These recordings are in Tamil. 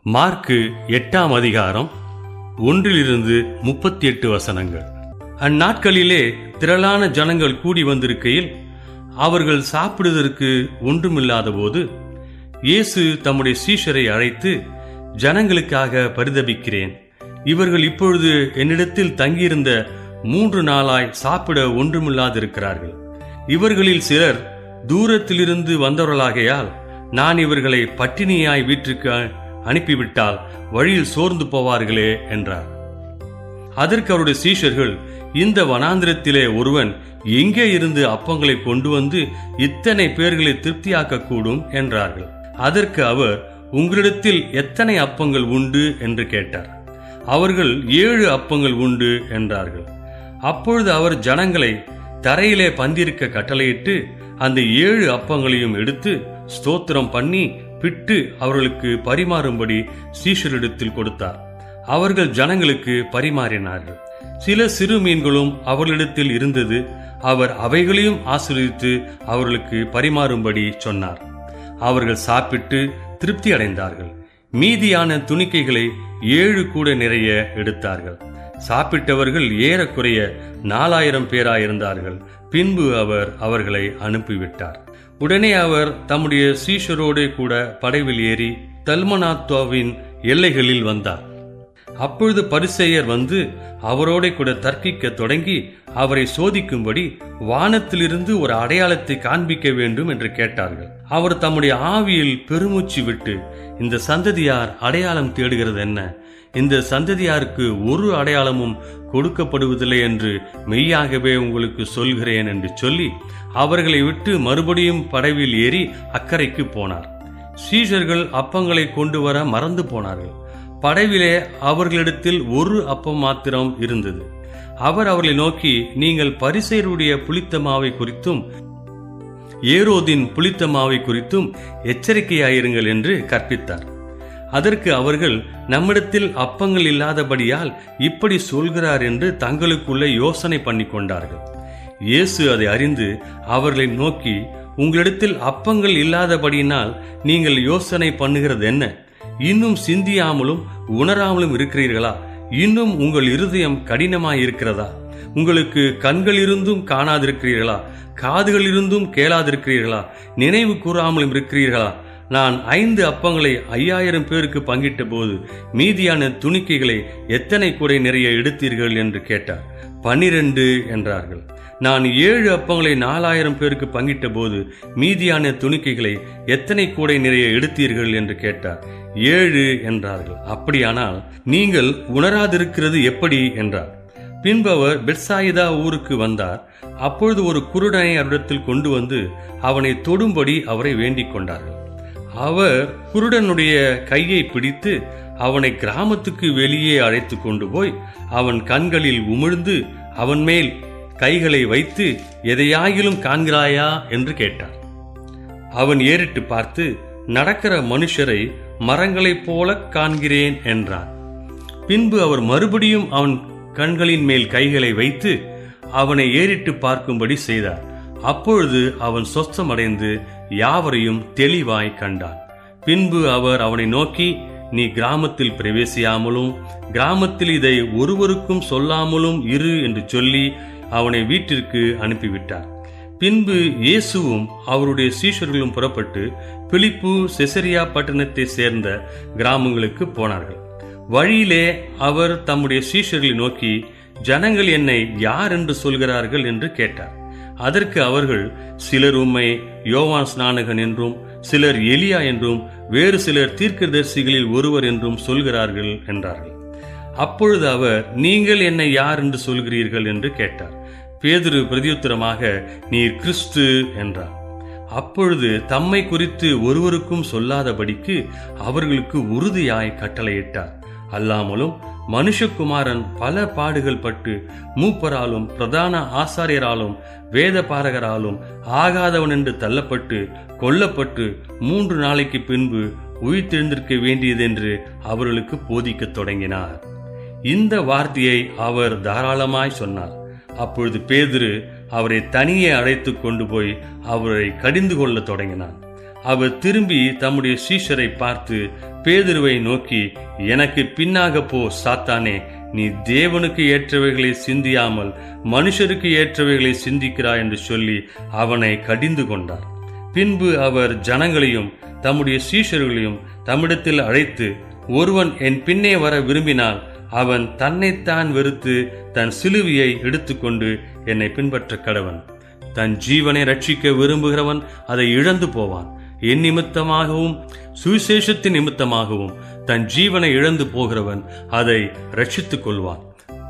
மார்க்கு 8ஆம் அதிகாரம் 1-38 அந்நாட்களிலே திரளான ஜனங்கள் கூடி வந்திருக்கையில் அவர்கள் சாப்பிடுவதற்கு ஒன்றுமில்லாத போது இயேசு தம்முடைய சீஷரை அழைத்து, ஜனங்களுக்காக பரிதபிக்கிறேன். இவர்கள் இப்பொழுது என்னிடத்தில் தங்கியிருந்த 3 நாளாய் சாப்பிட ஒன்றுமில்லாதிருக்கிறார்கள். இவர்களில் சிலர் தூரத்திலிருந்து வந்தவர்களாகையால் நான் இவர்களை பட்டினியாய் வீட்டிற்கு அனுப்பிவிட்டால் வழியில் சோர்ந்து போவார்களே என்றார். அதற்கு அவருடைய சீஷர்கள், இந்த வனாந்திரத்திலே ஒருவன் எங்கே இருந்து அப்பங்களை கொண்டு வந்து இத்தனை பேர்களை திருப்தியாக்க கூடும் என்றார்கள். அதற்கு அவர், உங்களிடத்தில் எத்தனை அப்பங்கள் உண்டு என்று கேட்டார். அவர்கள் 7 அப்பங்கள் உண்டு என்றார்கள். அப்பொழுது அவர் ஜனங்களை தரையிலே பந்திருக்க கட்டளையிட்டு அந்த 7 அப்பங்களையும் எடுத்து ஸ்தோத்திரம் பண்ணி பிட்டு அவர்களுக்கு பரிமாறும்படி சீஷரிடத்தில் கொடுத்தார். அவர்கள் ஜனங்களுக்கு பரிமாறினார்கள். சில சிறு மீன்களும் அவர்களிடத்தில் இருந்தது. அவர் அவைகளையும் ஆசீர்வதித்து அவர்களுக்கு பரிமாறும்படி சொன்னார். அவர்கள் சாப்பிட்டு திருப்தி அடைந்தார்கள். மீதியான துணிக்கைகளை 7 கூட நிறைய எடுத்தார்கள். சாப்பிட்டவர்கள் ஏறக்குறைய 4000 பேராயிருந்தார்கள். பின்பு அவர் அவர்களை அனுப்பிவிட்டார். உடனே அவர் தம்முடைய சீஷரோடு கூட படவில் ஏறி தல்மனாத்தாவின் எல்லைகளில் வந்தார். அப்பொழுது பரிசேயர் வந்து அவரோட கூட தர்க்கிக்க தொடங்கி அவரை சோதிக்கும்படி வானத்திலிருந்து ஒரு அடையாளத்தை காண்பிக்க வேண்டும் என்று கேட்டார்கள். அவர் தம்முடைய ஆவியில் பெருமூச்சு விட்டு, இந்த சந்ததியார் அடையாளம் தேடுகிறது என்ன? இந்த சந்ததியாருக்கு ஒரு அடையாளமும் கொடுக்கப்படுவதில்லை என்று மெய்யாகவே உங்களுக்கு சொல்கிறேன் என்று சொல்லி அவர்களை விட்டு மறுபடியும் படவில் ஏறி அக்கறைக்கு போனார். சீஷர்கள் அப்பங்களை கொண்டு வர மறந்து போனார்கள். படவிலே அவர்களிடத்தில் ஒரு அப்பம் மாத்திரம் இருந்தது. அவர் அவர்களை நோக்கி, நீங்கள் பரிசேயருடைய புளித்த மாவை குறித்தும் ஏரோதின் புளித்த மாவை குறித்தும் எச்சரிக்கையாயிருங்கள் என்று கற்பித்தார். அதற்கு அவர்கள், நம்மிடத்தில் அப்பங்கள் இல்லாதபடியால் இப்படி சொல்கிறார் என்று தங்களுக்குள்ள யோசனை பண்ணி கொண்டார்கள். இயேசு அதை அறிந்து அவர்களை நோக்கி, உங்களிடத்தில் அப்பங்கள் இல்லாதபடியினால் நீங்கள் யோசனை பண்ணுகிறது என்ன? இன்னும் சிந்தியாமலும் உணராமலும் இருக்கிறீர்களா? இன்னும் உங்கள் இருதயம் கடினமாய் இருக்கிறதா? உங்களுக்கு கண்கள் இருந்தும் காணாதிருக்கிறீர்களா? காதுகள் இருந்தும் கேளாதிருக்கிறீர்களா? நினைவு கூறாமலும் இருக்கிறீர்களா? நான் 5 அப்பங்களை 5000 பேருக்கு பங்கிட்ட போது மீதியான துணிக்கைகளை எத்தனை கூடை நிறைய எடுத்தீர்கள் என்று கேட்டார். 12 என்றார்கள். நான் 7 அப்பங்களை 4000 பேருக்கு பங்கிட்ட போது மீதியான துணிக்கைகளை எத்தனை கூடை நிறைய எடுத்தீர்கள் என்று கேட்டார். 7 என்றார்கள். அப்படியானால் நீங்கள் உணராதிருக்கிறது எப்படி என்றார். பின்பு அவர் பெத்சாயிதா ஊருக்கு வந்தார். அப்பொழுது ஒரு குருடனை அவரிடத்தில் கொண்டு வந்து அவனை தொடும்படி அவரை வேண்டிக் கொண்டார்கள். அவர் குருடனுடைய கையை பிடித்து அவனை கிராமத்துக்கு வெளியே அழைத்து கொண்டு போய் அவன் கண்களில் உமிழ்ந்து அவன் மேல் கைகளை வைத்து, எதையாகிலும் காண்கிறாயா என்று கேட்டார். அவன் ஏறிட்டு பார்த்து, நடக்கிற மனுஷரை மரங்களைப் போல காண்கிறேன் என்றான். பின்பு அவர் மறுபடியும் அவன் கண்களின் மேல் கைகளை வைத்து அவனை ஏறிட்டு பார்க்கும்படி செய்தார். அப்பொழுது அவன் சொஸ்தமடைந்து யாவரையும் தெளிவாய் கண்டான். பின்பு அவர் அவனை நோக்கி, நீ கிராமத்தில் பிரவேசியாமலும் கிராமத்தில் இதை ஒருவருக்கும் சொல்லாமலும் இரு என்று சொல்லி அவனை வீட்டிற்கு அனுப்பிவிட்டார். பின்பு இயேசுவும் அவருடைய சீஷர்களும் புறப்பட்டு பிலிப்பு செசரியா பட்டணத்தை சேர்ந்த கிராமங்களுக்கு போனார்கள். வழியிலே அவர் தம்முடைய சீஷர்களை நோக்கி, ஜனங்கள் என்னை யார் என்று சொல்கிறார்கள் என்று கேட்டார். அதற்கு அவர்கள், சிலர் உம்மை யோவான் ஸ்நானகன் என்றும், சிலர் எலியா என்றும், வேறு சிலர் தீர்க்கதரிசிகளில் ஒருவர் என்றும் சொல்கிறார்கள் என்றார்கள். அப்பொழுது அவர், நீங்கள் என்னை யார் என்று சொல்கிறீர்கள் என்று கேட்டார். பேதுரு பிரதியுத்தரமாக, நீர் கிறிஸ்து என்றார். அப்பொழுது தம்மை குறித்து ஒருவருக்கும் சொல்லாதபடிக்கு அவர்களுக்கு உறுதியாய் கட்டளையிட்டார். அல்லாமலும் மனுஷகுமாரன் பல பாடுகள் பட்டு மூப்பராலும் பிரதான ஆசாரியராலும் வேத பாரகராலும் ஆகாதவன் என்று தள்ளப்பட்டு கொல்லப்பட்டு 3 நாளைக்கு பின்பு உயிர்த்தெழுந்திருக்க வேண்டியதென்று அவர்களுக்கு போதிக்க தொடங்கினார். இந்த வார்த்தையை அவர் தாராளமாய் சொன்னார். அப்பொழுது பேதுரு அவரை தனியே அழைத்து கொண்டு போய் அவரை கடிந்து கொள்ள தொடங்கினான். அவர் திரும்பி தம்முடைய சீஷரை பார்த்து பேதுருவை நோக்கி, எனக்கு பின்னாக போ சாத்தானே, நீ தேவனுக்கு ஏற்றவைகளை சிந்தியாமல் மனுஷருக்கு ஏற்றவைகளை சிந்திக்கிறாய் என்று சொல்லி அவனை கடிந்து கொண்டார். பின்பு அவர் ஜனங்களையும் தம்முடைய சீஷர்களையும் தம்மிடத்தில் அழைத்து, ஒருவன் என் பின்னே வர விரும்பினால் அவன் தன்னைத்தான் வெறுத்து தன் சிலுவையை எடுத்துக்கொண்டு என்னை பின்பற்ற கடவன். தன் ஜீவனை ரட்சிக்க விரும்புகிறவன் அதை இழந்து போவான். என் நிமித்தமாகவும் சுவிசேஷத்தின் நிமித்தமாகவும் தன் ஜீவனை இழந்து போகிறவன் அதை ரட்சித்துக் கொள்வான்.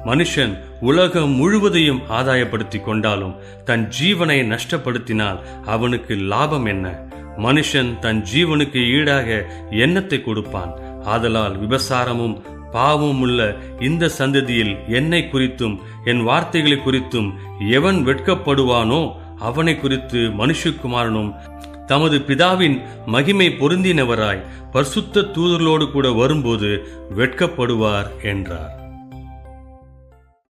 மனுஷன் உலகம் முழுவதையும் ஆதாயப்படுத்திக் கொண்டாலும் தன் ஜீவனை நஷ்டப்படுத்தினால் அவனுக்கு லாபம் என்ன? மனுஷன் தன் ஜீவனுக்கு ஈடாக எண்ணத்தை கொடுப்பான். ஆதலால் விபசாரமும் பாவமும் உள்ள இந்த சந்ததியில் என்னை குறித்தும் என் வார்த்தைகளை குறித்தும் எவன் வெட்கப்படுவானோ அவனை குறித்து மனுஷகுமாரனும் தமது பிதாவின் மகிமை பொருந்தினவராய் பரிசுத்த தூதர்களோடு கூட வரும்போது வெட்கப்படுவார் என்றார்.